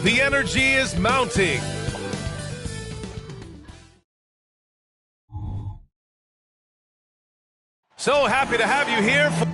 The energy is mounting. So happy to have you here for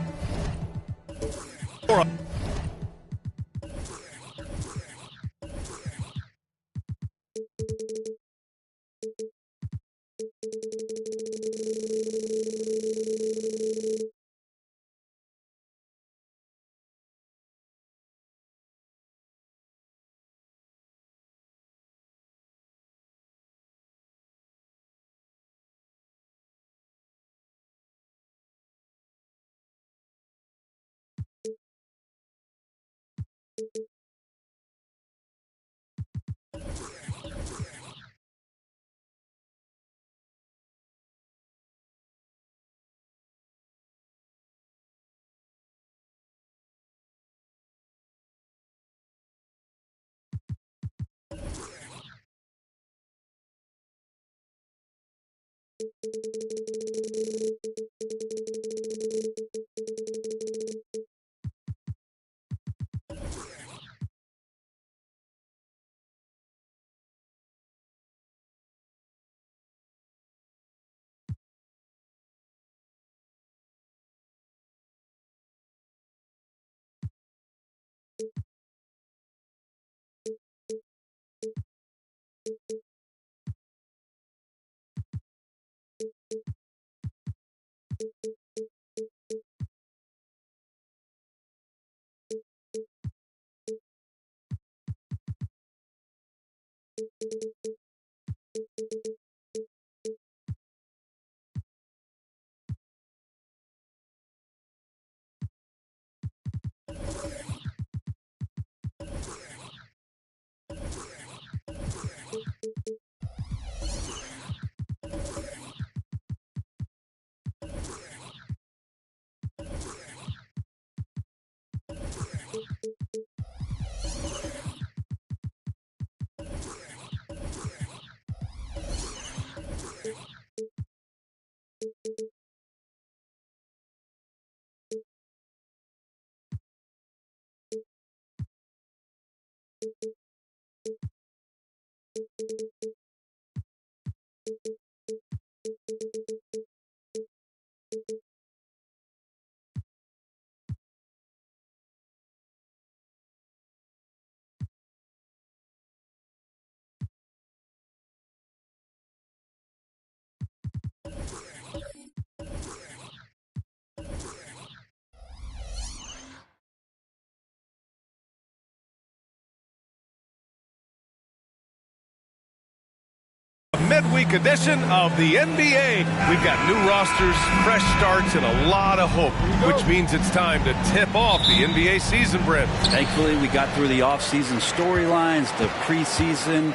Midweek edition of the NBA. We've got new rosters, fresh starts, and a lot of hope, which means it's time to tip off the NBA season, Brent. Thankfully, we got through the offseason storylines, the preseason,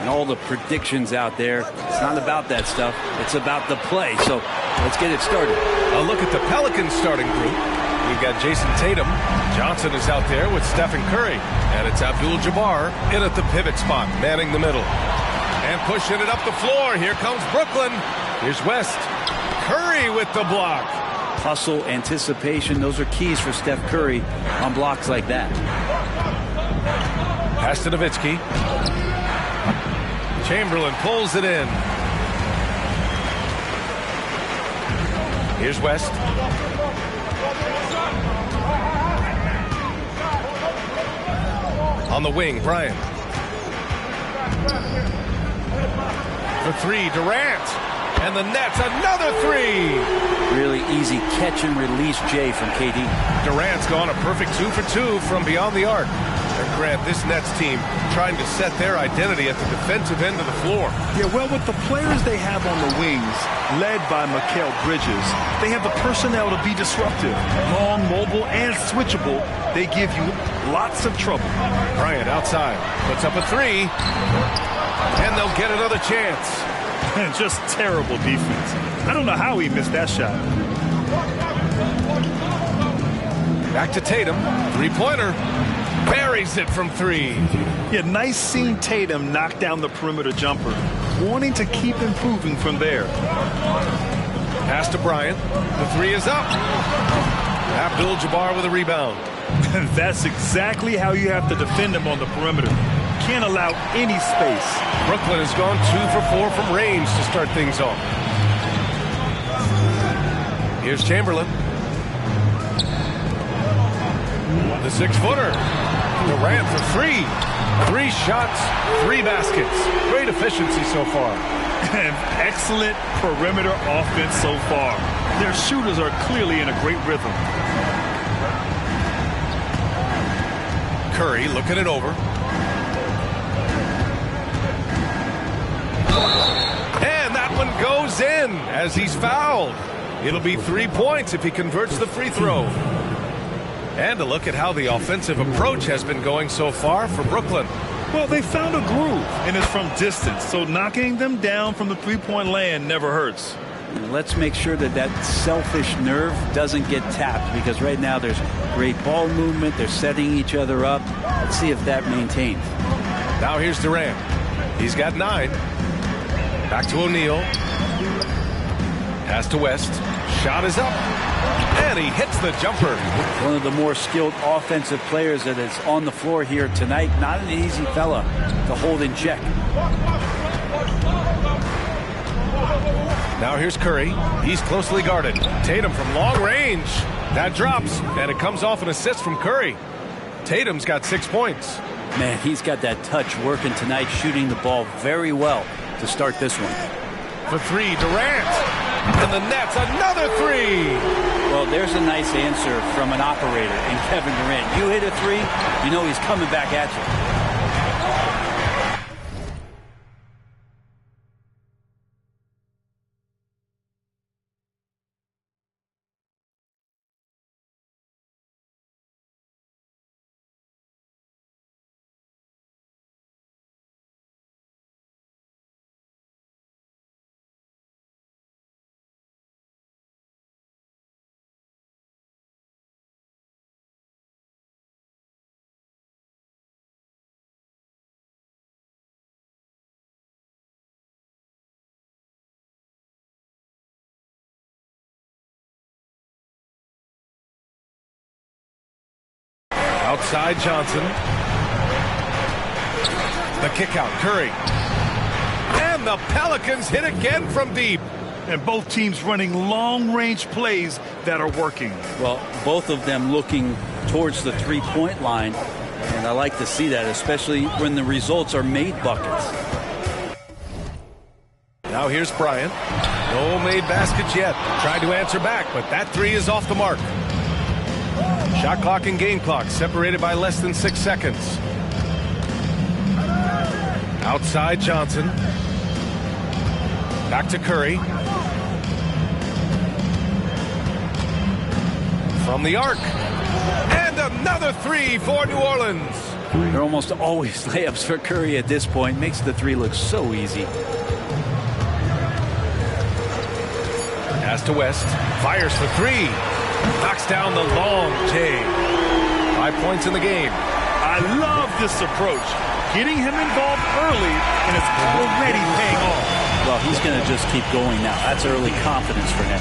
and all the predictions out there. It's not about that stuff. It's about the play. So let's get it started. A look at the Pelicans starting group. We've got Jason Tatum. Johnson is out there with Stephen Curry. And it's Abdul-Jabbar in at the pivot spot, manning the middle. And pushing it up the floor. Here comes Brooklyn. Here's West. Curry with the block. Hustle, anticipation, those are keys for Steph Curry on blocks like that. Pass to Nowitzki. Chamberlain pulls it in. Here's West. On the wing, Bryant. For three, Durant. And the Nets, another three. Really easy catch and release, Jay, from KD. Durant's gone a perfect 2 for 2 from beyond the arc. And Grant, this Nets team trying to set their identity at the defensive end of the floor. Yeah, well, with the players they have on the wings, led by Mikal Bridges, they have the personnel to be disruptive. Long, mobile, and switchable. They give you lots of trouble. Bryant outside, puts up a three. And they'll get another chance. Just terrible defense. I don't know how he missed that shot. Back to Tatum. Three-pointer. Buries it from three. Yeah, nice seeing Tatum knock down the perimeter jumper. Wanting to keep improving from there. Pass to Bryant. The three is up. Abdul-Jabbar with a rebound. That's exactly how you have to defend him on the perimeter. Can't allow any space. Brooklyn has gone 2 for 4 from range to start things off. Here's Chamberlain. The 6-footer. Durant for three. 3 shots, 3 baskets. Great efficiency so far. And excellent perimeter offense so far. Their shooters are clearly in a great rhythm. Curry looking it over. And that one goes in as he's fouled. It'll be 3 points if he converts the free throw. And a look at how the offensive approach has been going so far for Brooklyn. Well, they found a groove, and it's from distance, so knocking them down from the three-point land never hurts. Let's make sure that that selfish nerve doesn't get tapped, because right now there's great ball movement. They're setting each other up. Let's see if that maintains. Now here's Durant. He's got 9. Back to O'Neal. Pass to West. Shot is up. And he hits the jumper. One of the more skilled offensive players that is on the floor here tonight. Not an easy fella to hold in check. Now here's Curry. He's closely guarded. Tatum from long range. That drops, and it comes off an assist from Curry. Tatum's got 6 points. Man, he's got that touch working tonight, shooting the ball very well to start this one. For three, Durant. And the Nets, another three. Well, there's a nice answer from an operator in Kevin Durant. You hit a three, you know he's coming back at you. Outside Johnson. The kick out, Curry. And the Pelicans hit again from deep. And both teams running long-range plays that are working. Well, both of them looking towards the three-point line. And I like to see that, especially when the results are made buckets. Now here's Bryant. No made baskets yet. Tried to answer back, but that three is off the mark. Shot clock and game clock separated by less than 6 seconds. Outside Johnson. Back to Curry. From the arc. And another three for New Orleans. They're almost always layups for Curry at this point. Makes the three look so easy. Pass to West. Fires for three. Knocks down the long J. 5 points in the game. I love this approach. Getting him involved early, and it's already paying off. Well, he's going to just keep going now. That's early confidence for him.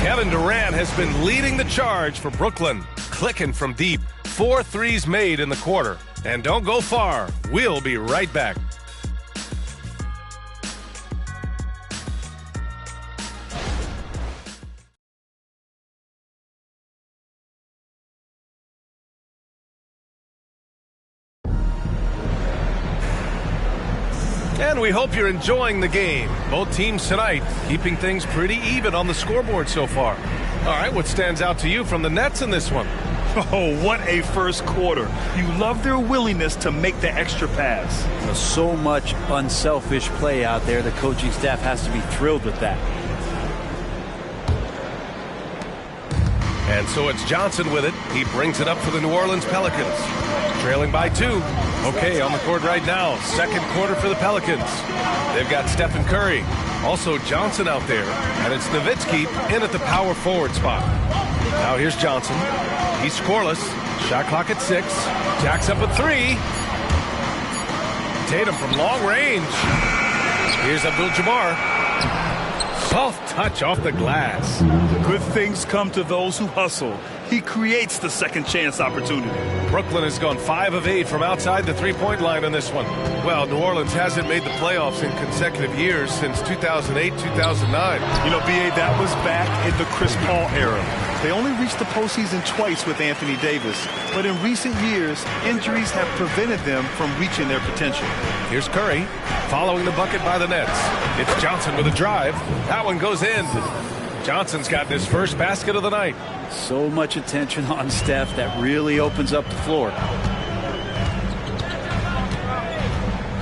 Kevin Durant has been leading the charge for Brooklyn. Clicking from deep. 4 threes made in the quarter. And don't go far. We'll be right back. And we hope you're enjoying the game. Both teams tonight keeping things pretty even on the scoreboard so far. All right, what stands out to you from the Nets in this one? Oh, what a first quarter. You love their willingness to make the extra pass. There's so much unselfish play out there. The coaching staff has to be thrilled with that. And so it's Johnson with it. He brings it up for the New Orleans Pelicans. Trailing by 2. Okay, on the court right now. Second quarter for the Pelicans. They've got Stephen Curry. Also Johnson out there. And it's Nowitzki in at the power forward spot. Now here's Johnson. He's scoreless. Shot clock at 6. Jacks up a 3. Tatum from long range. Here's Abdul-Jabbar. Soft touch off the glass. Good things come to those who hustle. He creates the second chance opportunity. Brooklyn has gone 5 of 8 from outside the three-point line in this one. Well, New Orleans hasn't made the playoffs in consecutive years since 2008, 2009. You know, B.A., that was back in the Chris Paul era. They only reached the postseason twice with Anthony Davis. But in recent years, injuries have prevented them from reaching their potential. Here's Curry following the bucket by the Nets. It's Johnson with a drive. That one goes in. Johnson's got his first basket of the night. So much attention on Steph. That really opens up the floor.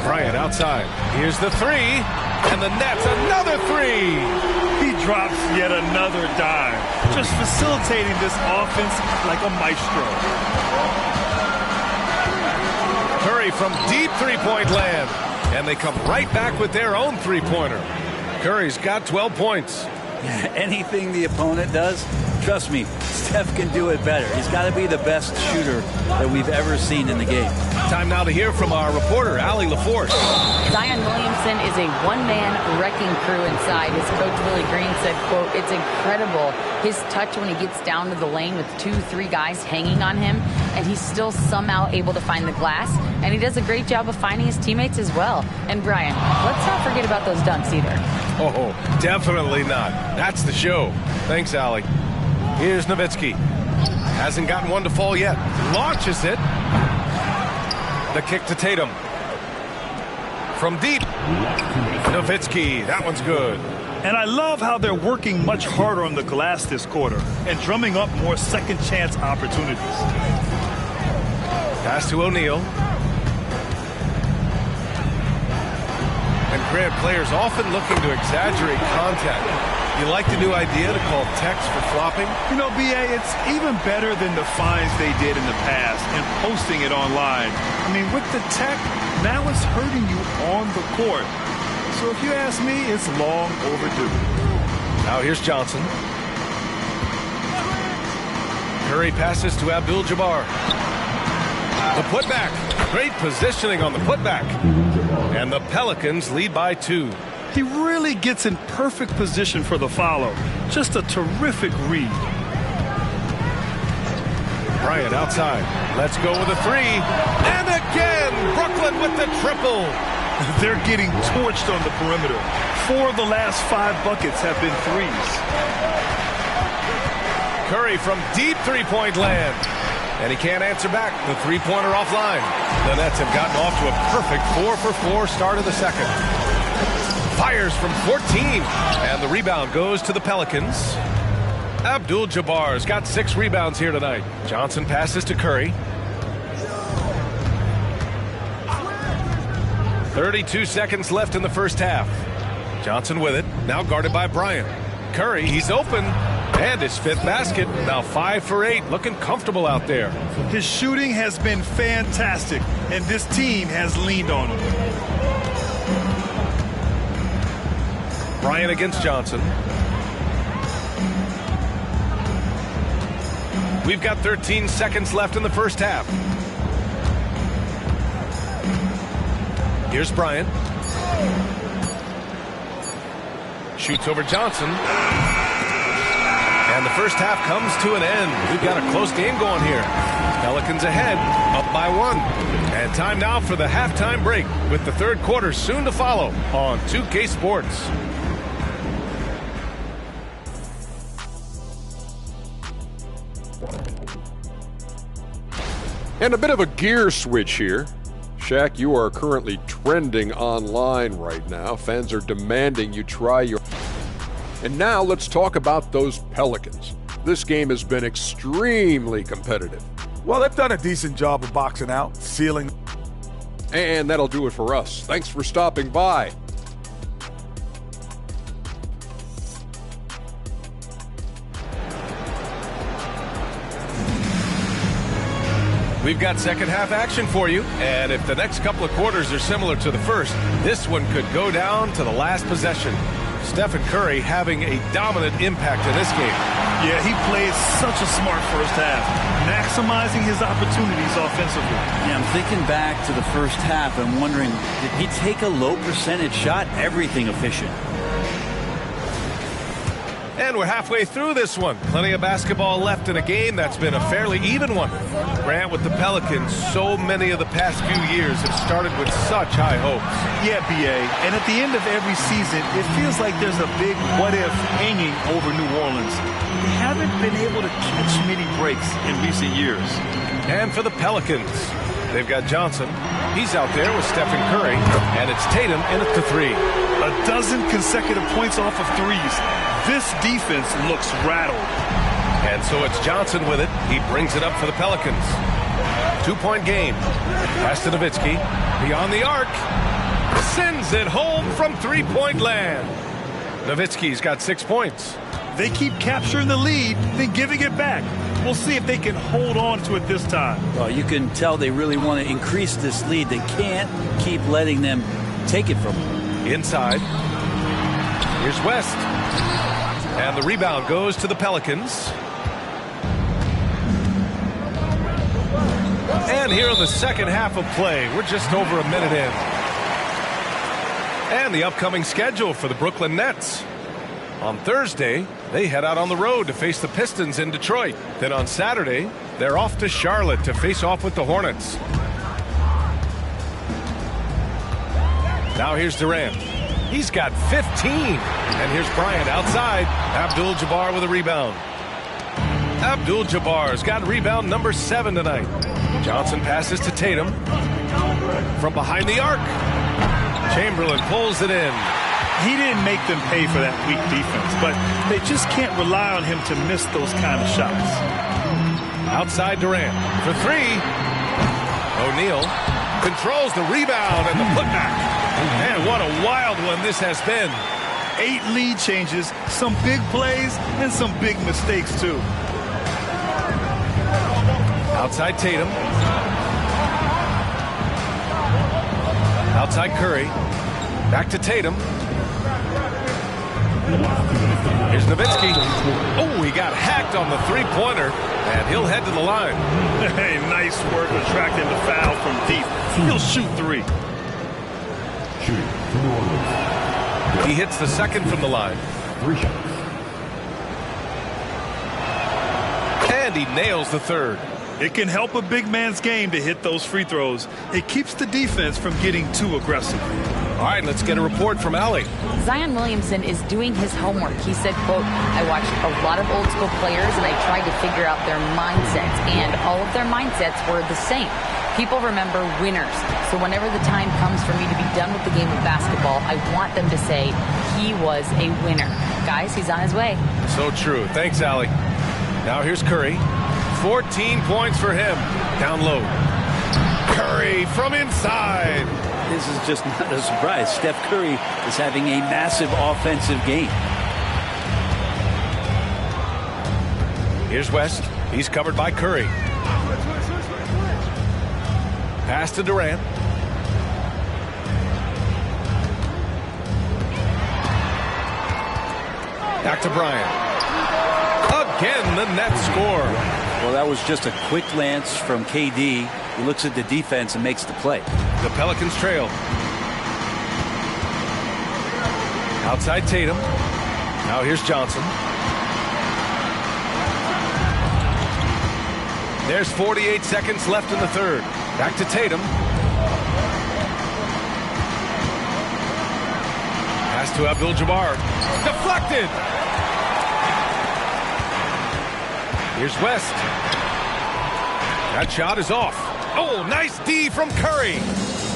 Bryant outside. Here's the three. And the Nets, another three. He drops yet another dime. Just facilitating this offense like a maestro. Curry from deep three-point land. And they come right back with their own three-pointer. Curry's got 12 points. Anything the opponent does, trust me, Steph can do it better. He's got to be the best shooter that we've ever seen in the game. Time now to hear from our reporter, Allie LaForce. Zion Williamson is a one-man wrecking crew inside. His coach, Willie Green, said, quote, "It's incredible his touch when he gets down to the lane with 2-3 guys hanging on him, and he's still somehow able to find the glass, and he does a great job of finding his teammates as well." And Brian, let's not forget about those dunks either. Oh, definitely not. That's the show. Thanks, Allie. Here's Nowitzki. Hasn't gotten one to fall yet. Launches it. The kick to Tatum. From deep. Nowitzki. That one's good. And I love how they're working much harder on the glass this quarter and drumming up more second chance opportunities. Pass to O'Neal. And Grant, players often looking to exaggerate contact. You like the new idea to call techs for flopping? You know, B.A., it's even better than the fines they did in the past and posting it online. I mean, with the tech, now it's hurting you on the court. So if you ask me, it's long overdue. Now here's Johnson. Curry passes to Abdul-Jabbar. The putback. Great positioning on the putback. And the Pelicans lead by 2. He really gets in perfect position for the follow. Just a terrific read. Bryant outside. Let's go with a 3. And again, Brooklyn with the triple. They're getting torched on the perimeter. 4 of the last 5 buckets have been threes. Curry from deep three-point land. And he can't answer back. The three-pointer offline. The Nets have gotten off to a perfect 4-for-4 start of the second. Fires from 14. And the rebound goes to the Pelicans. Abdul-Jabbar's got 6 rebounds here tonight. Johnson passes to Curry. 32 seconds left in the first half. Johnson with it. Now guarded by Bryant. Curry, he's open. And his 5th basket. Now 5 for 8. Looking comfortable out there. His shooting has been fantastic, and this team has leaned on him. Bryant against Johnson. We've got 13 seconds left in the first half. Here's Bryant. Shoots over Johnson. And the first half comes to an end. We've got a close game going here. Pelicans ahead, up by 1. And time now for the halftime break with the third quarter soon to follow on 2K Sports. And a bit of a gear switch here. Shaq, you are currently trending online right now. Fans are demanding you try your... And now let's talk about those Pelicans. This game has been extremely competitive. Well, they've done a decent job of boxing out, sealing. And that'll do it for us. Thanks for stopping by. We've got second half action for you, and if the next couple of quarters are similar to the first, this one could go down to the last possession. Stephen Curry having a dominant impact in this game. Yeah, he played such a smart first half, maximizing his opportunities offensively. Yeah, I'm thinking back to the first half and wondering, did he take a low percentage shot? Everything efficient. And we're halfway through this one. Plenty of basketball left in a game that's been a fairly even one. Grant, with the Pelicans, so many of the past few years have started with such high hopes. Yeah, B.A., and at the end of every season, it feels like there's a big what-if hanging over New Orleans. They haven't been able to catch many breaks in recent years. And for the Pelicans, they've got Johnson. He's out there with Stephen Curry, and it's Tatum in at the 3. A dozen consecutive points off of threes. This defense looks rattled. And so it's Johnson with it. He brings it up for the Pelicans. 2-point game. Pass to Nowitzki. Beyond the arc. Sends it home from three-point land. Nowitzki's got 6 points. They keep capturing the lead, then giving it back. We'll see if they can hold on to it this time. Well, you can tell they really want to increase this lead. They can't keep letting them take it from them. Inside. Here's West. And the rebound goes to the Pelicans. And here in the second half of play, we're just over a minute in. And the upcoming schedule for the Brooklyn Nets. On Thursday, they head out on the road to face the Pistons in Detroit. Then on Saturday, they're off to Charlotte to face off with the Hornets. Now here's Durant. He's got 15. And here's Bryant outside. Abdul-Jabbar with a rebound. Abdul-Jabbar's got rebound number 7 tonight. Johnson passes to Tatum. From behind the arc. Chamberlain pulls it in. He didn't make them pay for that weak defense, but they just can't rely on him to miss those kind of shots. Outside Durant for three. O'Neal controls the rebound and the putback. Man, what a wild one this has been. 8 lead changes, some big plays, and some big mistakes, too. Outside Tatum. Outside Curry. Back to Tatum. Here's Nowitzki. Oh, he got hacked on the three-pointer, and he'll head to the line. Hey, nice work attracting the foul from deep. He'll shoot 3. He hits the second from the line. 3 shots. And he nails the third. It can help a big man's game to hit those free throws. It keeps the defense from getting too aggressive. All right, let's get a report from Allie. Zion Williamson is doing his homework. He said, quote, I watched a lot of old school players and I tried to figure out their mindsets, and all of their mindsets were the same. People remember winners. So whenever the time comes for me to be done with the game of basketball, I want them to say he was a winner. Guys, he's on his way. So true. Thanks, Allie. Now here's Curry. 14 points for him. Down low. Curry from inside. This is just not a surprise. Steph Curry is having a massive offensive game. Here's West. He's covered by Curry. Pass to Durant. Back to Bryant. Again, the net score. Well, that was just a quick glance from KD. He looks at the defense and makes the play. The Pelicans trail. Outside Tatum. Now here's Johnson. There's 48 seconds left in the third. Back to Tatum. Pass to Abdul-Jabbar. Deflected. Here's West. That shot is off. Oh, nice D from Curry.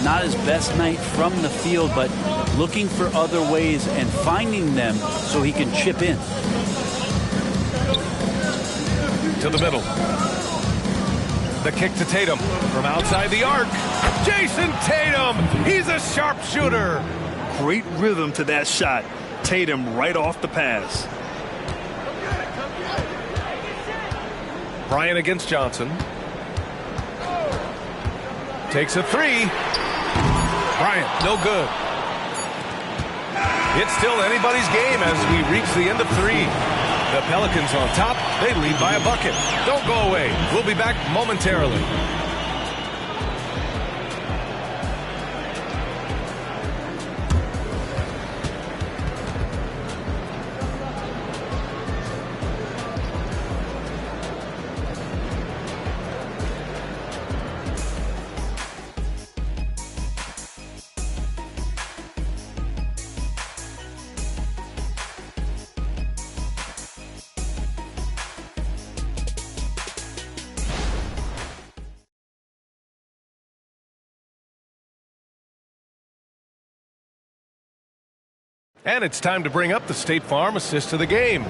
Not his best night from the field, but looking for other ways and finding them so he can chip in. To the middle. The kick to Tatum from outside the arc. Jason Tatum. He's a sharpshooter. Great rhythm to that shot. Tatum right off the pass. Bryant against Johnson. Takes a three. Bryant, no good. It's still anybody's game as we reach the end of 3. The Pelicans on top. They lead by a bucket. Don't go away. We'll be back momentarily. And it's time to bring up the State Farm assist to the game.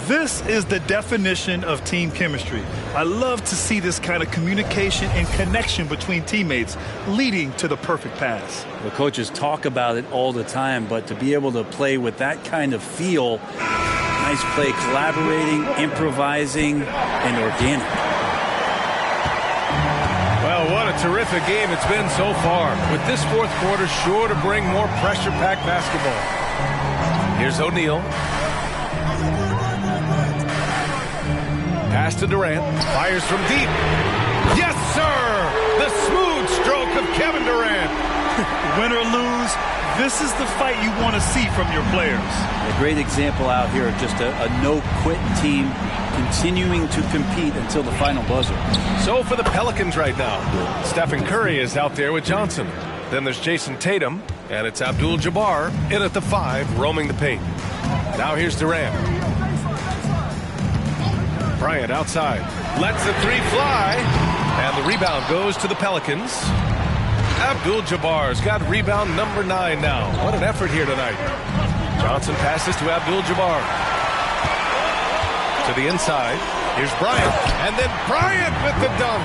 This is the definition of team chemistry. I love to see this kind of communication and connection between teammates leading to the perfect pass. The coaches talk about it all the time, but to be able to play with that kind of feel, nice play, collaborating, improvising, and organic. Well, what a terrific game it's been so far, with this fourth quarter sure to bring more pressure-packed basketball. Here's O'Neal. Pass to Durant. Fires from deep. Yes, sir! The smooth stroke of Kevin Durant. Win or lose, this is the fight you want to see from your players. A great example out here of just a no-quit team continuing to compete until the final buzzer. So for the Pelicans right now, Stephen Curry is out there with Johnson. Then there's Jason Tatum, and it's Abdul-Jabbar in at the 5, roaming the paint. Now here's Durant. Bryant outside. Lets the 3 fly, and the rebound goes to the Pelicans. Abdul-Jabbar's got rebound number 9 now. What an effort here tonight. Johnson passes to Abdul-Jabbar. To the inside. Here's Bryant. And then Bryant with the dunk.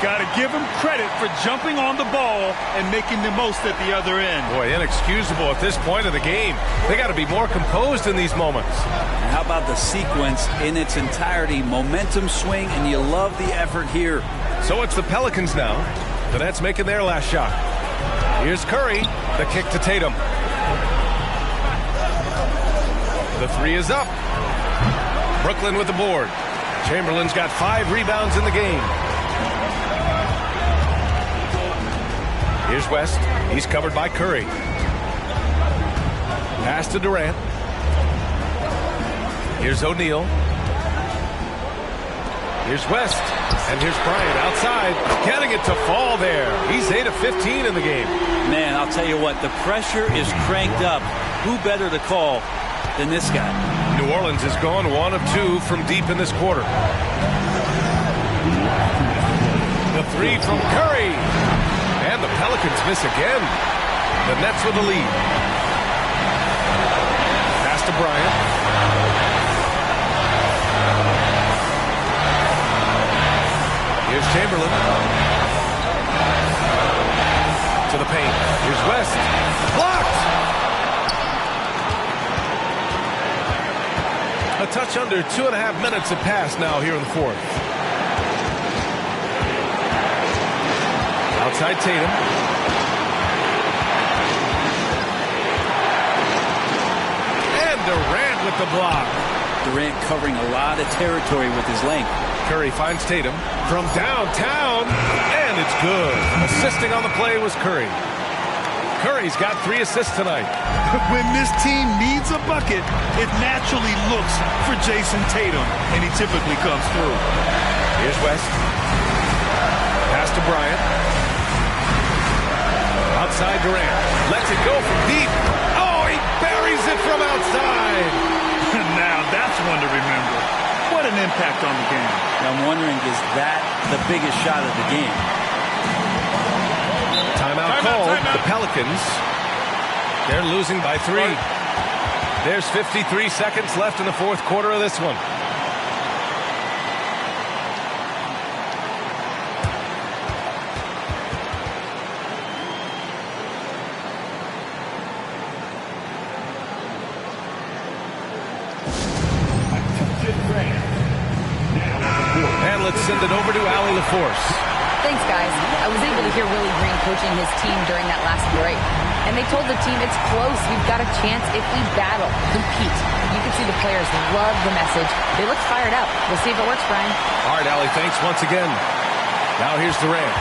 Got to give him credit for jumping on the ball and making the most at the other end. Boy, inexcusable at this point of the game. They got to be more composed in these moments. And how about the sequence in its entirety? Momentum swing, and you love the effort here. So it's the Pelicans now. The Nets making their last shot. Here's Curry. The kick to Tatum. The three is up. Brooklyn with the board. Chamberlain's got 5 rebounds in the game. Here's West. He's covered by Curry. Pass to Durant. Here's O'Neal. Here's West. And here's Bryant outside. Getting it to fall there. He's 8 of 15 in the game. Man, I'll tell you what, the pressure is cranked up. Who better to call than this guy? New Orleans has gone 1 of 2 from deep in this quarter. The three from Curry. And the Pelicans miss again. The Nets with the lead. Pass to Bryant. Here's Chamberlain. To the paint. Here's West. Blocked! A touch under 2.5 minutes have passed now here in the fourth. Outside Tatum. And Durant with the block. Durant covering a lot of territory with his length. Curry finds Tatum from downtown, and it's good. Assisting on the play was Curry. Curry's got 3 assists tonight. When this team needs a bucket, it naturally looks for Jason Tatum, and he typically comes through. Here's West. Pass to Bryant. Outside Durant. Lets it go from deep. Oh, he buries it from outside. Now that's one to remember. What an impact on the game. I'm wondering, is that the biggest shot of the game? Timeout called. The Pelicans. They're losing by 3. There's 53 seconds left in the fourth quarter of this one. And let's send it over to Allie LaForce. Thanks, guys. I was able to hear Willie Green coaching his team during that last break. And they told the team it's close. We've got a chance if we battle, compete. You can see the players love the message. They look fired up. We'll see if it works, Brian. All right, Allie, thanks once again. Now here's Durant.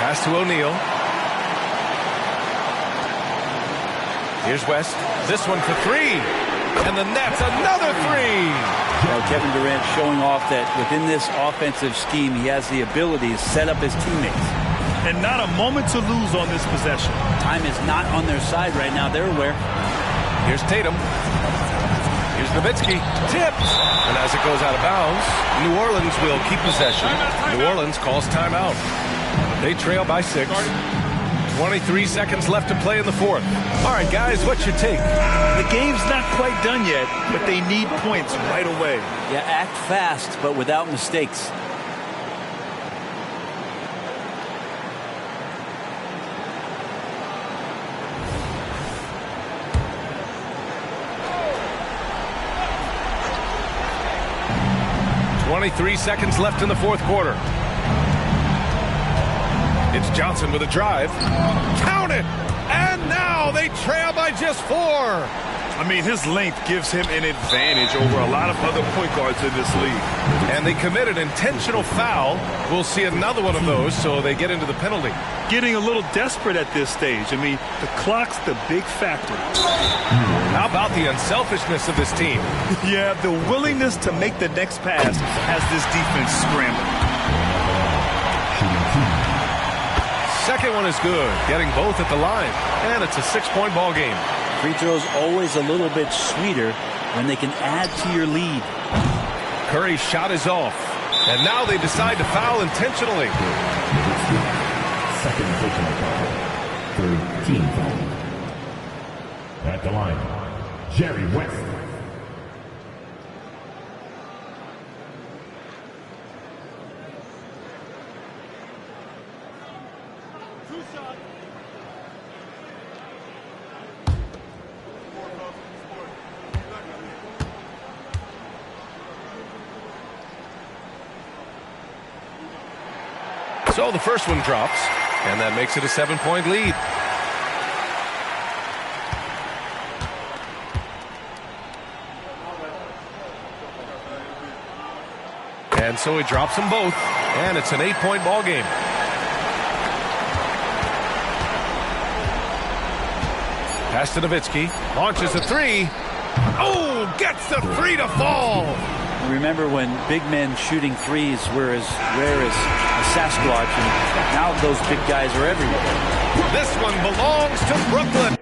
Pass to O'Neal. Here's West. This one for 3. And the Nets, another 3. Well, Kevin Durant showing off that within this offensive scheme, he has the ability to set up his teammates. And not a moment to lose on this possession. Time is not on their side right now. They're aware. Here's Tatum. Here's Nowitzki. Tipped. And as it goes out of bounds, New Orleans will keep possession. New Orleans calls timeout. They trail by 6. 23 seconds left to play in the fourth. All right, guys, what's your take? The game's not quite done yet, but they need points right away. Yeah, act fast, but without mistakes. .23 seconds left in the fourth quarter. It's Johnson with a drive. Count it! And now they trail by just 4. I mean, his length gives him an advantage over a lot of other point guards in this league. And they commit an intentional foul. We'll see another one of those, so they get into the penalty. Getting a little desperate at this stage. I mean, the clock's the big factor. How about the unselfishness of this team? Yeah, the willingness to make the next pass has this defense scrambling. Second one is good, getting both at the line. And it's a 6-point ball game. Free throws always a little bit sweeter when they can add to your lead. Curry's shot is off. And now they decide to foul intentionally. Second personal foul. Third team foul. At the line, Jerry West. So the first one drops, and that makes it a 7-point lead. And so he drops them both, and it's an 8-point ball game. Pass to Nowitzki, launches a three. Oh, gets the three to fall. Remember when big men shooting threes were as rare as a Sasquatch, and now those big guys are everywhere. This one belongs to Brooklyn.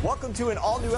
Welcome to an all-new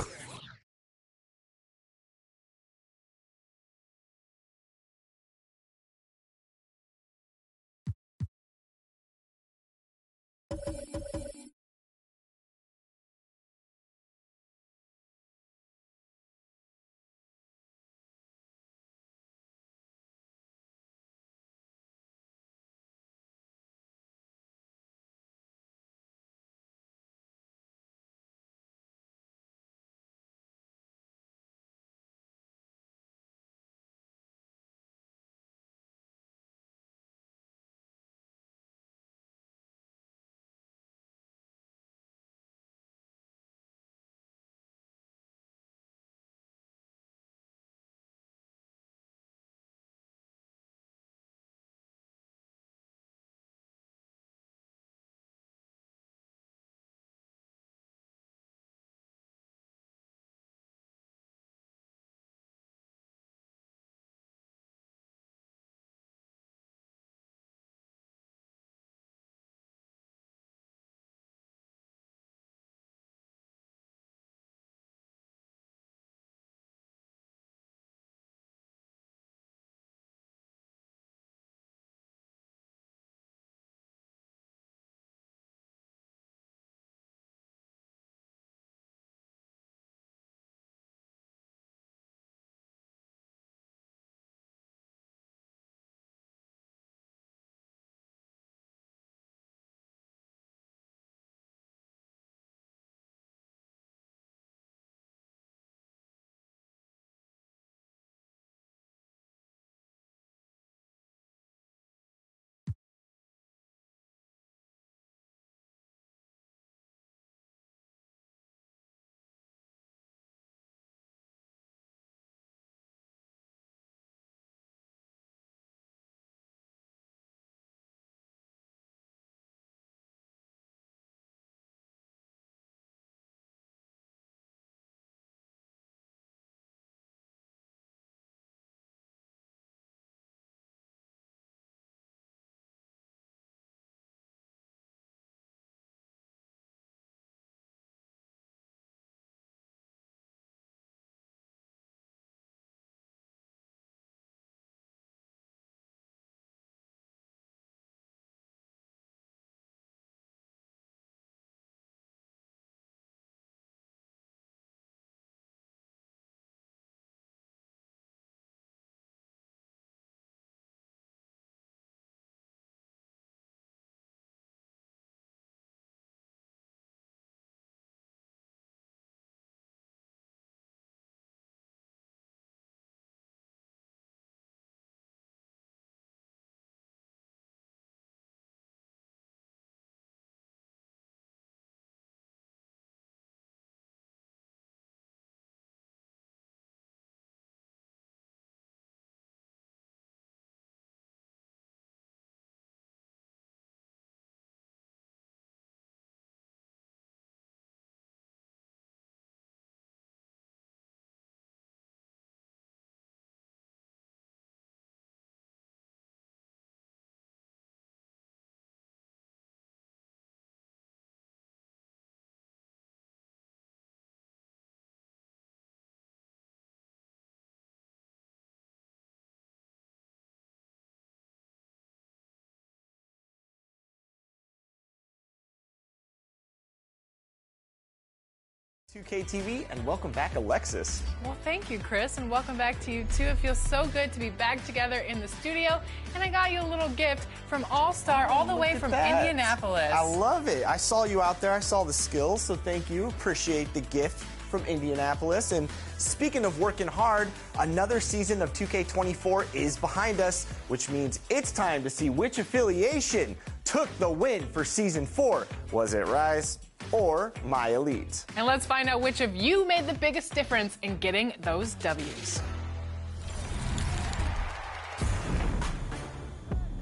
2K TV, and welcome back, Alexis. Well, thank you, Chris, and welcome back to you, too. It feels so good to be back together in the studio, and I got you a little gift from All-Star all the way from Indianapolis. I love it. I saw you out there. I saw the skills, so thank you. Appreciate the gift from Indianapolis. And speaking of working hard, another season of 2K24 is behind us, which means it's time to see which affiliation took the win for Season 4. Was it Rise or My Elite? And let's find out which of you made the biggest difference in getting those W's.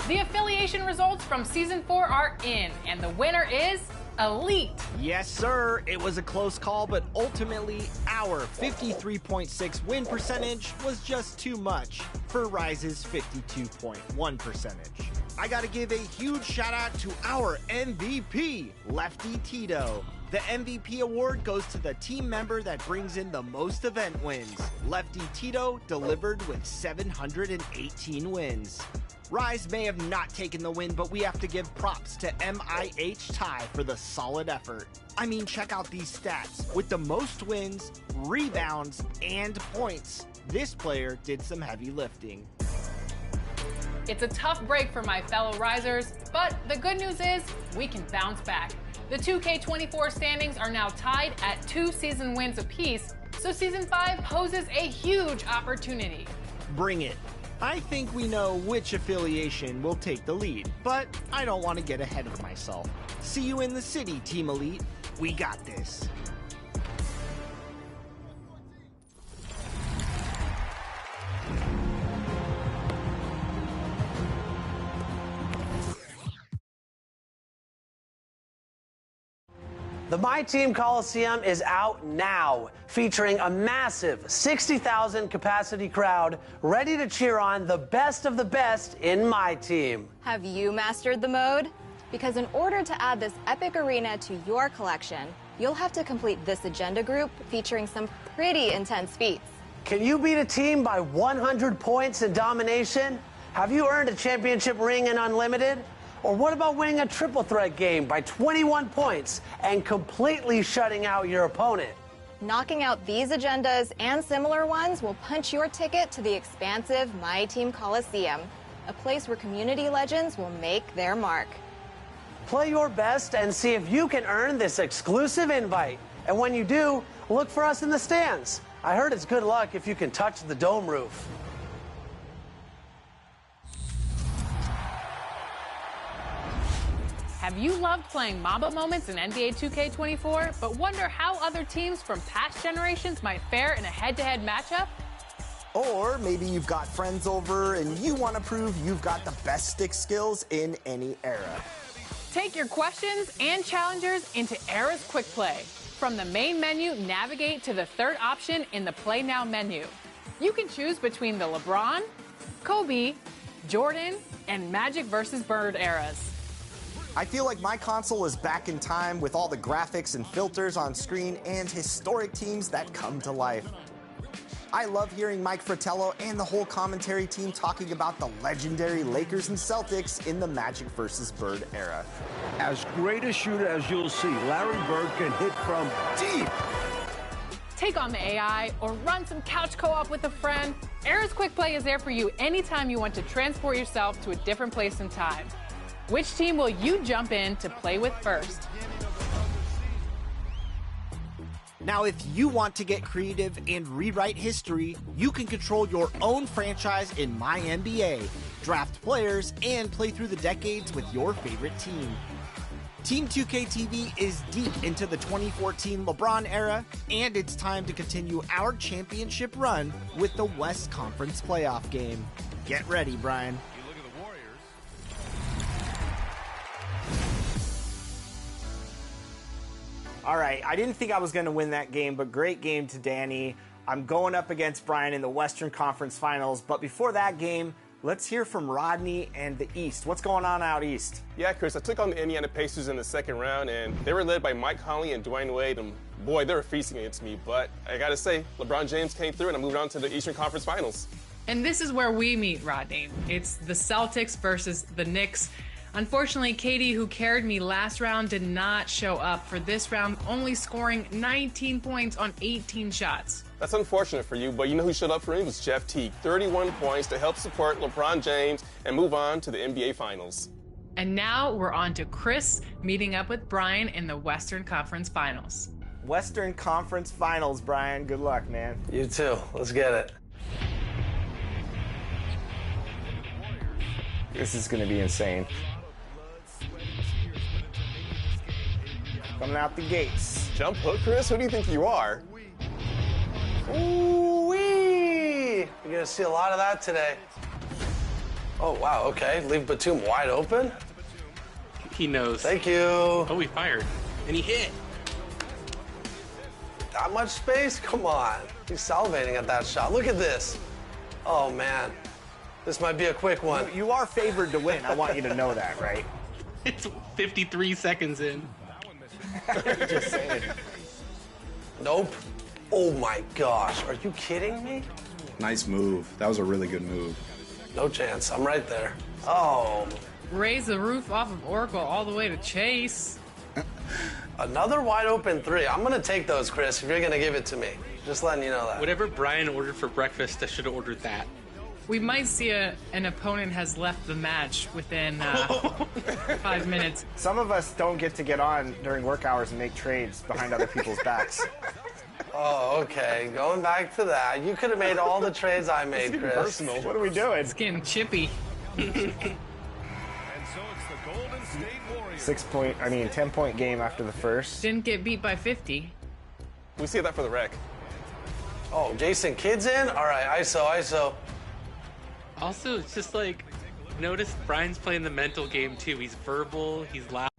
The affiliation results from Season 4 are in, and the winner is Elite. Yes, sir. It was a close call, but ultimately, our 53.6 win percentage was just too much for Rise's 52.1 percentage. I gotta give a huge shout out to our MVP, Lefty Tito. The MVP award goes to the team member that brings in the most event wins. Lefty Tito delivered with 718 wins. Rise may have not taken the win, but we have to give props to MIH Ty for the solid effort. I mean, check out these stats. With the most wins, rebounds, and points, this player did some heavy lifting. It's a tough break for my fellow Risers, but the good news is we can bounce back. The 2K24 standings are now tied at 2 season wins apiece, so Season 5 poses a huge opportunity. Bring it. I think we know which affiliation will take the lead, but I don't want to get ahead of myself. See you in the city, Team Elite. We got this. The My Team Coliseum is out now, featuring a massive 60,000 capacity crowd ready to cheer on the best of the best in My Team. Have you mastered the mode? Because in order to add this epic arena to your collection, you'll have to complete this agenda group featuring some pretty intense feats. Can you beat a team by 100 points in domination? Have you earned a championship ring in Unlimited? Or what about winning a triple threat game by 21 points and completely shutting out your opponent? Knocking out these agendas and similar ones will punch your ticket to the expansive My Team Coliseum, a place where community legends will make their mark. Play your best and see if you can earn this exclusive invite. And when you do, look for us in the stands. I heard it's good luck if you can touch the dome roof. Have you loved playing Mamba moments in NBA 2K24, but wonder how other teams from past generations might fare in a head-to-head matchup? Or maybe you've got friends over and you want to prove you've got the best stick skills in any era. Take your questions and challengers into Era's Quick Play. From the main menu, navigate to the third option in the Play Now menu. You can choose between the LeBron, Kobe, Jordan, and Magic vs. Bird eras. I feel like my console is back in time with all the graphics and filters on screen and historic teams that come to life. I love hearing Mike Fratello and the whole commentary team talking about the legendary Lakers and Celtics in the Magic vs. Bird era. As great a shooter as you'll see, Larry Bird can hit from deep. Take on the AI or run some couch co-op with a friend. Era's Quick Play is there for you anytime you want to transport yourself to a different place and time. Which team will you jump in to play with first? Now, if you want to get creative and rewrite history, you can control your own franchise in My NBA, draft players, and play through the decades with your favorite team. Team 2K TV is deep into the 2014 LeBron era, and it's time to continue our championship run with the West Conference playoff game. Get ready, Brian. All right, I didn't think I was going to win that game, but great game to Danny. I'm going up against Brian in the Western Conference Finals, but before that game, let's hear from Rodney and the East. What's going on out East? Yeah, Chris, I took on the Indiana Pacers in the second round, and they were led by Mike Conley and Dwayne Wade, and boy, they were feasting against me. But I got to say, LeBron James came through, and I moved on to the Eastern Conference Finals. And this is where we meet, Rodney. It's the Celtics versus the Knicks. Unfortunately, Katie, who carried me last round, did not show up for this round, only scoring 19 points on 18 shots. That's unfortunate for you, but you know who showed up for me was Jeff Teague. 31 points to help support LeBron James and move on to the NBA Finals. And now we're on to Chris meeting up with Brian in the Western Conference Finals. Western Conference Finals, Brian. Good luck, man. You too. Let's get it. This is going to be insane. Coming out the gates. Jump hook, Chris? Who do you think you are? Ooh-wee! You're going to see a lot of that today. Oh, wow, okay. Leave Batum wide open. He knows. Thank you. Oh, he fired. And he hit. That much space? Come on. He's salivating at that shot. Look at this. Oh, man. This might be a quick one. You are favored to win. I want you to know that, right? It's 53 seconds in. Just saying. Nope. Oh my gosh. Are you kidding me? Nice move. That was a really good move. No chance. I'm right there. Oh. Raise the roof off of Oracle all the way to Chase. Another wide open three. I'm going to take those, Chris, if you're going to give it to me. Just letting you know that. Whatever Brian ordered for breakfast, I should have ordered that. We might see an opponent has left the match within 5 minutes. Some of us don't get on during work hours and make trades behind other people's backs. Oh, okay. Going back to that. You could have made all the trades I made, Chris. Personal. What are we doing? It's getting chippy. 10-point game after the first. Didn't get beat by 50. We see that for the rec. Oh, Jason Kidd's in? All right, ISO. Also, it's just like, notice Brian's playing the mental game too. He's verbal, he's loud.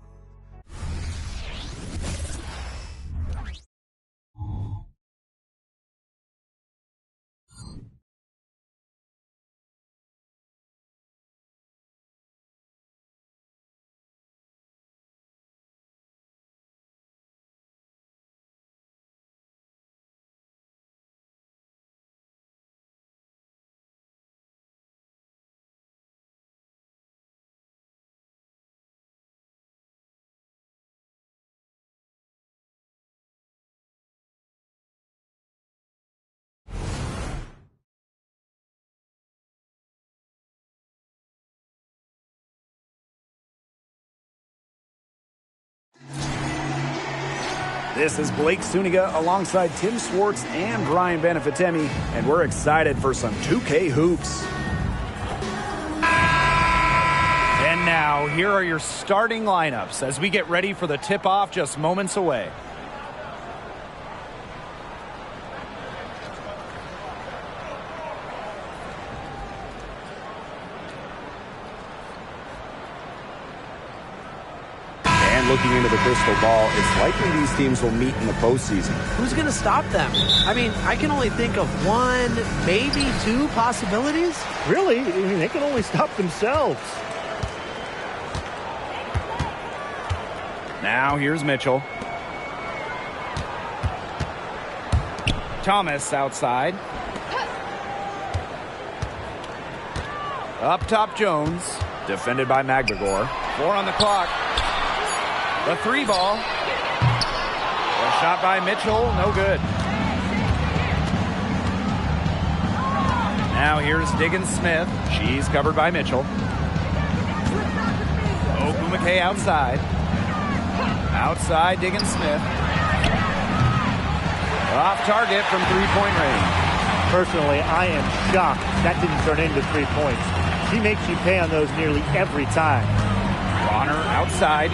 This is Blake Suniga alongside Tim Swartz and Brian Benefitemi, and we're excited for some 2K hoops. And now, here are your starting lineups as we get ready for the tip-off just moments away. Looking into the crystal ball, it's likely these teams will meet in the postseason. Who's going to stop them? I mean, I can only think of one, maybe two possibilities. Really? I mean, they can only stop themselves. Now here's Mitchell. Thomas outside. Up top, Jones. Defended by McGregor. 4 on the clock. The 3 ball. A shot by Mitchell, no good. Now here's Diggins Smith. She's covered by Mitchell. Oku McKay outside. Outside, Diggins Smith. Off target from 3-point range. Personally, I am shocked that didn't turn into 3 points. She makes you pay on those nearly every time. Bonner outside.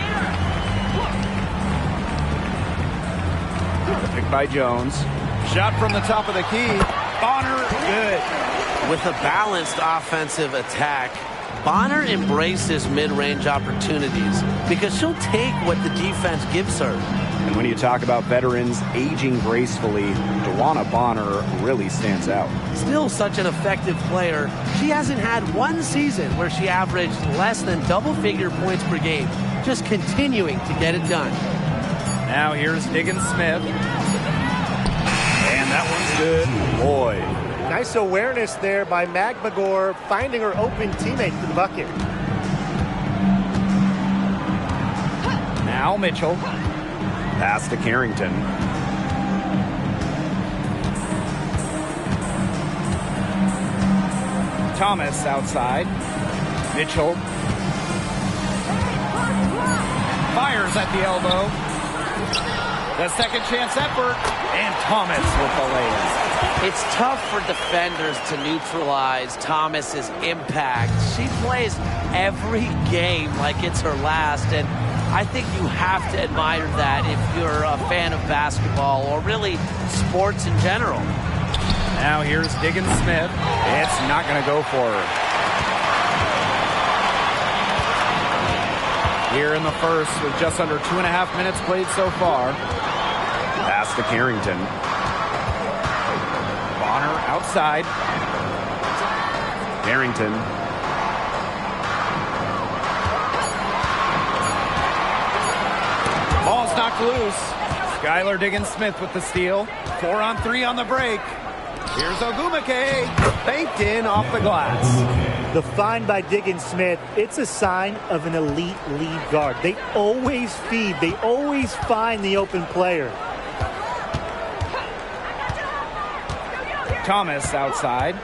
Pick by Jones. Shot from the top of the key. Bonner, good. With a balanced offensive attack, Bonner embraces mid-range opportunities because she'll take what the defense gives her. And when you talk about veterans aging gracefully, Dewana Bonner really stands out. Still such an effective player, she hasn't had one season where she averaged less than double-figure points per game, just continuing to get it done. Now here's Diggins Smith. And that one's good. Boy. Nice awareness there by McGregor, finding her open teammate for the bucket. Now Mitchell. Pass to Carrington. Thomas outside. Mitchell. Fires at the elbow. The second chance effort. And Thomas with the layup. It's tough for defenders to neutralize Thomas's impact. She plays every game like it's her last, and I think you have to admire that if you're a fan of basketball or really sports in general. Now here's Diggins Smith. It's not going to go for her. Here in the first with just under 2.5 minutes played so far. Pass to Carrington. Bonner outside. Carrington. Ball's knocked loose. Skylar Diggins-Smith with the steal. 4-on-3 on the break. Here's Ogumake. Banked in off the glass. The find by Diggins-Smith, it's a sign of an elite lead guard. They always feed. They always find the open player. Thomas outside.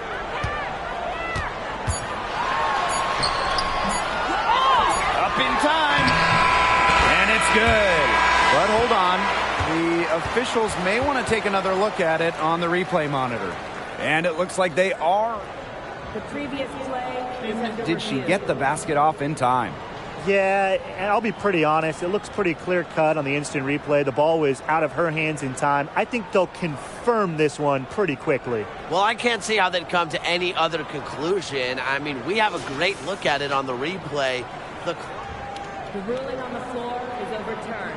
Up in time. And it's good. But hold on. The officials may want to take another look at it on the replay monitor. And it looks like they are. The previous play is under Did she review. get the basket off in time? Yeah, and I'll be pretty honest. It looks pretty clear-cut on the instant replay. The ball was out of her hands in time. I think they'll confirm this one pretty quickly. Well, I can't see how they'd come to any other conclusion. I mean, we have a great look at it on the replay. The ruling on the floor is overturned.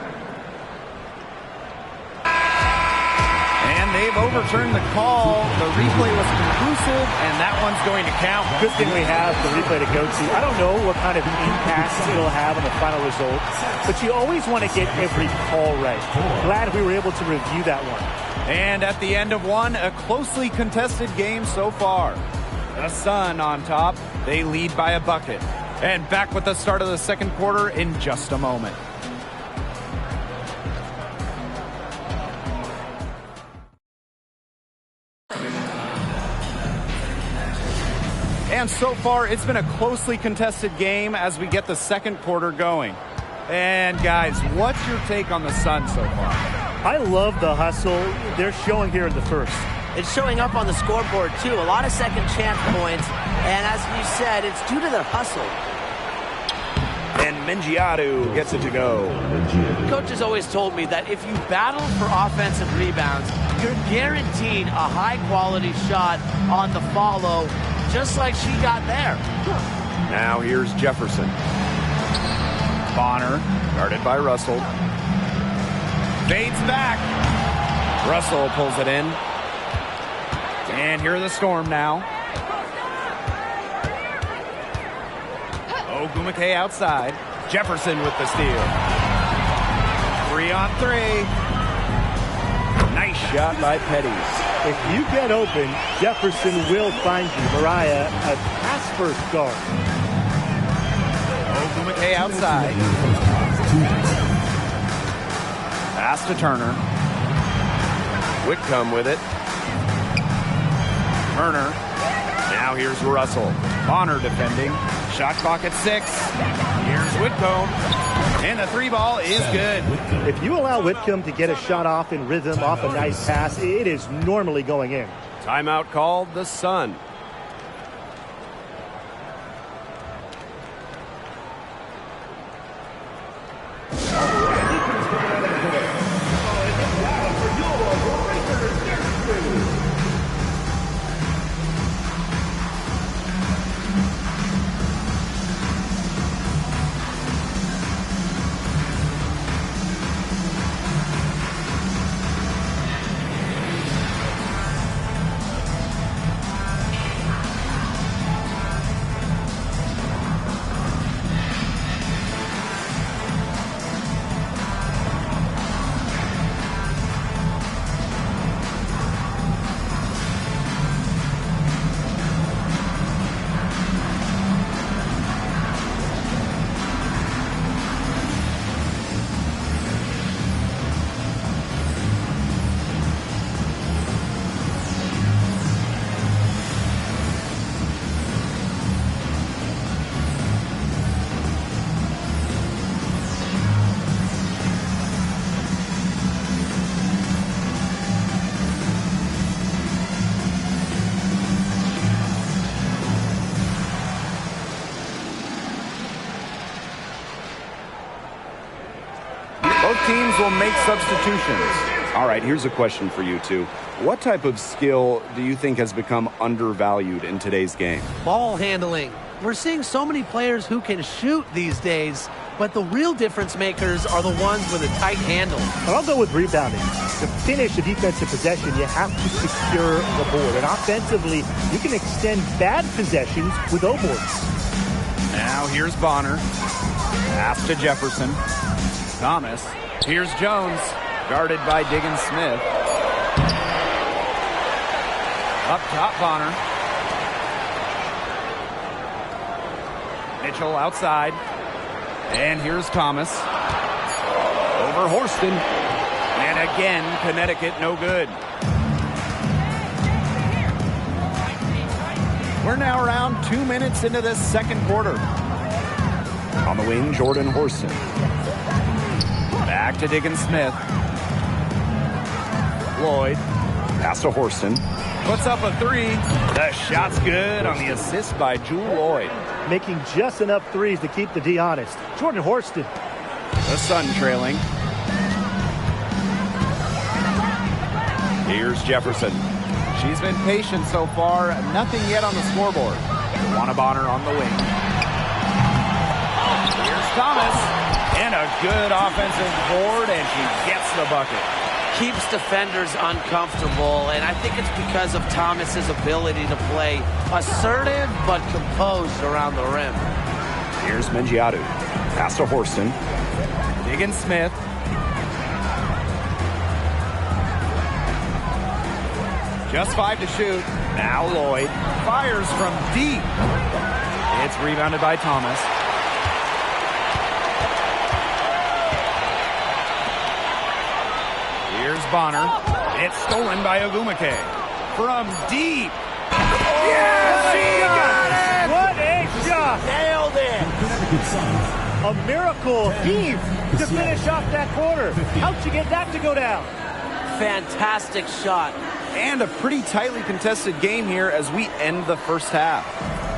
And they've overturned the call. The replay was conclusive, and that one's going to count. Good thing we have the replay to go to. I don't know what kind of impact it'll have on the final result, but you always want to get every call right. Glad we were able to review that one. And at the end of one, a closely contested game so far. The Sun on top. They lead by a bucket. And back with the start of the second quarter in just a moment. And so far, it's been a closely contested game as we get the second quarter going. And guys, what's your take on the Sun so far? I love the hustle they're showing here in the first. It's showing up on the scoreboard, too. A lot of second chance points. And as you said, it's due to their hustle. And Mengiadu gets it to go. Coach has always told me that if you battle for offensive rebounds, you're guaranteed a high-quality shot on the follow, just like she got there. Now here's Jefferson. Bonner, guarded by Russell. Fades back. Russell pulls it in. And here are the Storm now. Ogumake outside. Jefferson with the steal. 3-on-3. Nice shot by Petty. If you get open, Jefferson will find you. Mariah, a pass-first guard. Ogumake outside. Pass to Turner. Whitcomb with it. Turner. Now here's Russell. Bonner defending. Shot clock at 6. Here's Whitcomb. And the 3-ball is good. If you allow Whitcomb to get a shot off in rhythm off a nice pass, it is normally going in. Timeout called the Sun. Both teams will make substitutions. All right, here's a question for you two. What type of skill do you think has become undervalued in today's game? Ball handling. We're seeing so many players who can shoot these days, but the real difference makers are the ones with a tight handle. But I'll go with rebounding. To finish a defensive possession, you have to secure the board. And offensively, you can extend bad possessions with O-boards. Now here's Bonner. Pass to Jefferson. Thomas. Here's Jones. Guarded by Diggins Smith. Up top, Bonner. Mitchell outside. And here's Thomas. Over Horston. And again, Connecticut no good. We're now around 2 minutes into this second quarter. On the wing, Jordan Horston. Back to Diggins Smith. Lloyd. Pass to Horston. Puts up a three. The shot's good on the assist by Jewel Lloyd. Making just enough threes to keep the D honest. Jordan Horston. The Sun trailing. Here's Jefferson. She's been patient so far. Nothing yet on the scoreboard. Juana Bonner on the wing. Here's Thomas. And a good offensive board, and she gets the bucket. Keeps defenders uncomfortable, and I think it's because of Thomas's ability to play assertive but composed around the rim. Here's Mengiadu. Pass to Horston. Diggins Smith. Just 5 to shoot. Now Lloyd fires from deep. It's rebounded by Thomas. Here's Bonner. It's stolen by Ogumake. From deep. Yes, she got it! What a shot! Nailed it! A miracle heave to finish off that quarter. How'd you get that to go down? Fantastic shot. And a pretty tightly contested game here as we end the first half.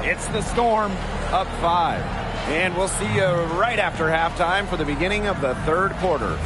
It's the Storm up 5. And we'll see you right after halftime for the beginning of the third quarter.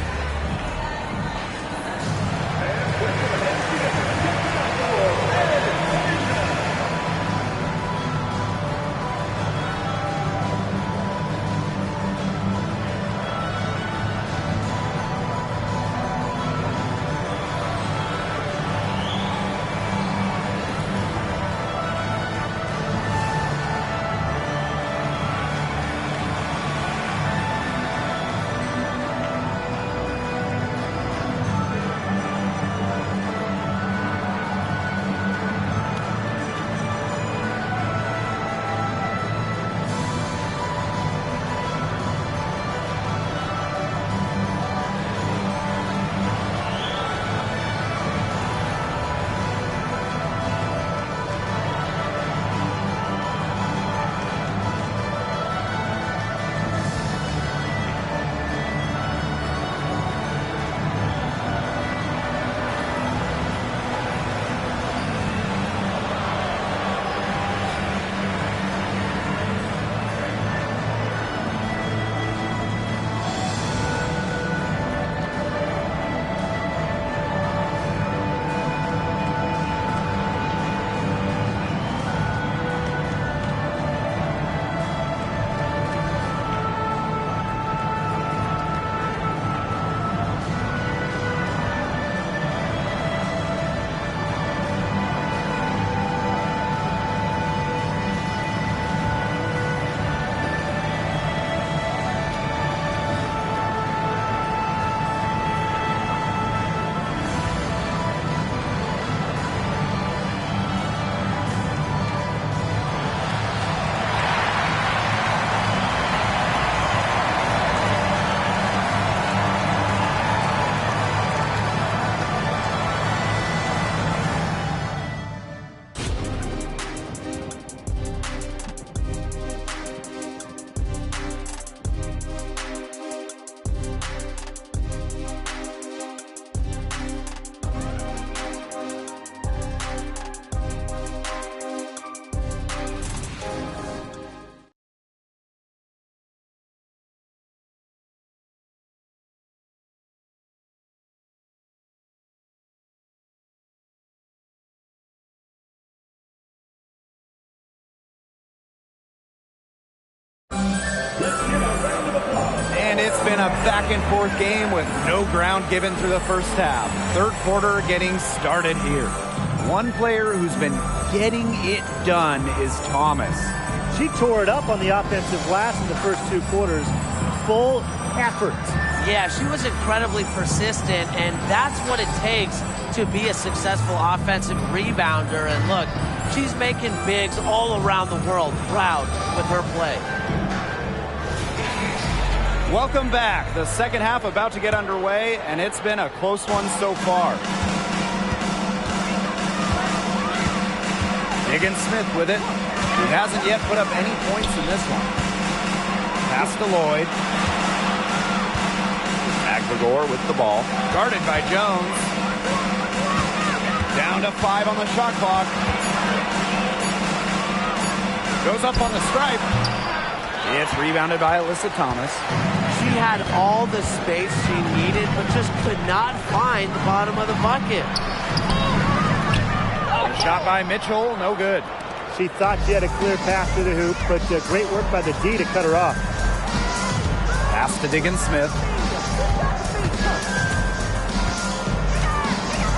And it's been a back-and-forth game with no ground given through the first half. Third quarter getting started here. One player who's been getting it done is Thomas. She tore it up on the offensive glass in the first 2 quarters. Full effort. Yeah, she was incredibly persistent, and that's what it takes to be a successful offensive rebounder. And look, she's making bigs all around the world proud with her play. Welcome back. The second half about to get underway, and it's been a close one so far. Higgins-Smith with it. He hasn't yet put up any points in this one. Pass to Lloyd. McGregor with the ball. Guarded by Jones. Down to 5 on the shot clock. Goes up on the stripe. It's rebounded by Alyssa Thomas. She had all the space she needed, but just could not find the bottom of the bucket. Shot by Mitchell, no good. She thought she had a clear path to the hoop, but great work by the D to cut her off. Pass to Higgins-Smith.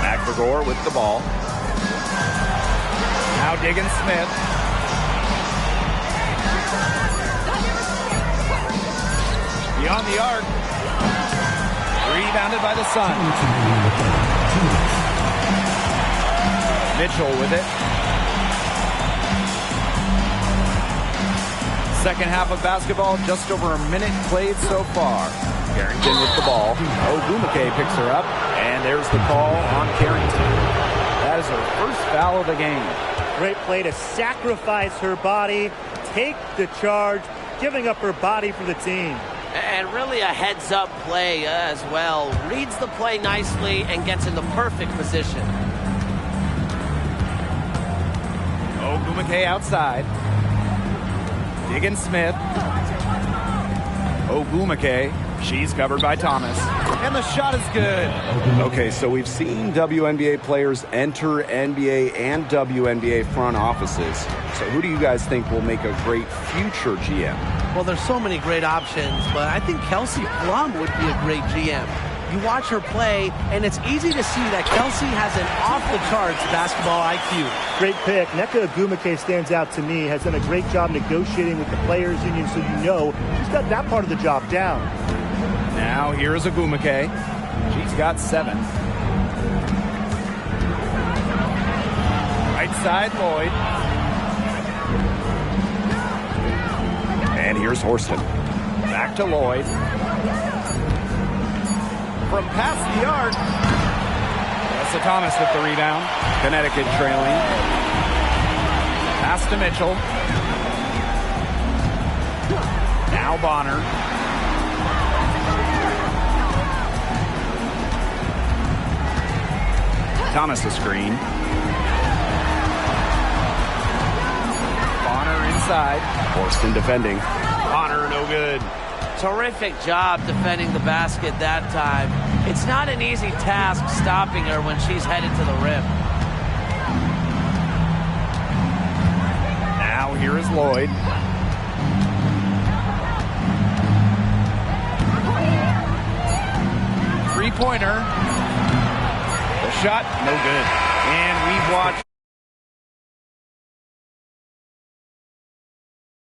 McGregor with the ball. Now Higgins-Smith. Beyond the arc. Rebounded by the Suns. Mitchell with it. Second half of basketball, just over a minute played so far. Carrington with the ball. Ogumake picks her up, and there's the call on Carrington. That is her first foul of the game. Great play to sacrifice her body, take the charge, giving up her body for the team. And really a heads-up play as well. Reads the play nicely and gets in the perfect position. Ogumake outside. Higgins-Smith. Ogumake. She's covered by Thomas. And the shot is good. Okay, so we've seen WNBA players enter NBA and WNBA front offices. So who do you guys think will make a great future GM? Well, there's so many great options, but I think Kelsey Plum would be a great GM. You watch her play, and it's easy to see that Kelsey has an off-the-charts basketball IQ. Great pick. Nneka Ogumake stands out to me, has done a great job negotiating with the players' union, so you know she's got that part of the job down. Now here's Ogumake. She's got 7. Right side, Lloyd. And here's Horston. Back to Lloyd. From past the arc. Alyssa Thomas with the rebound. Connecticut trailing. Pass to Mitchell. Now Bonner. Thomas the screen. Bonner inside. Horston defending. Bonner no good. Terrific job defending the basket that time. It's not an easy task stopping her when she's headed to the rim. Now here is Lloyd. Three-pointer. The shot, no good. And we've watched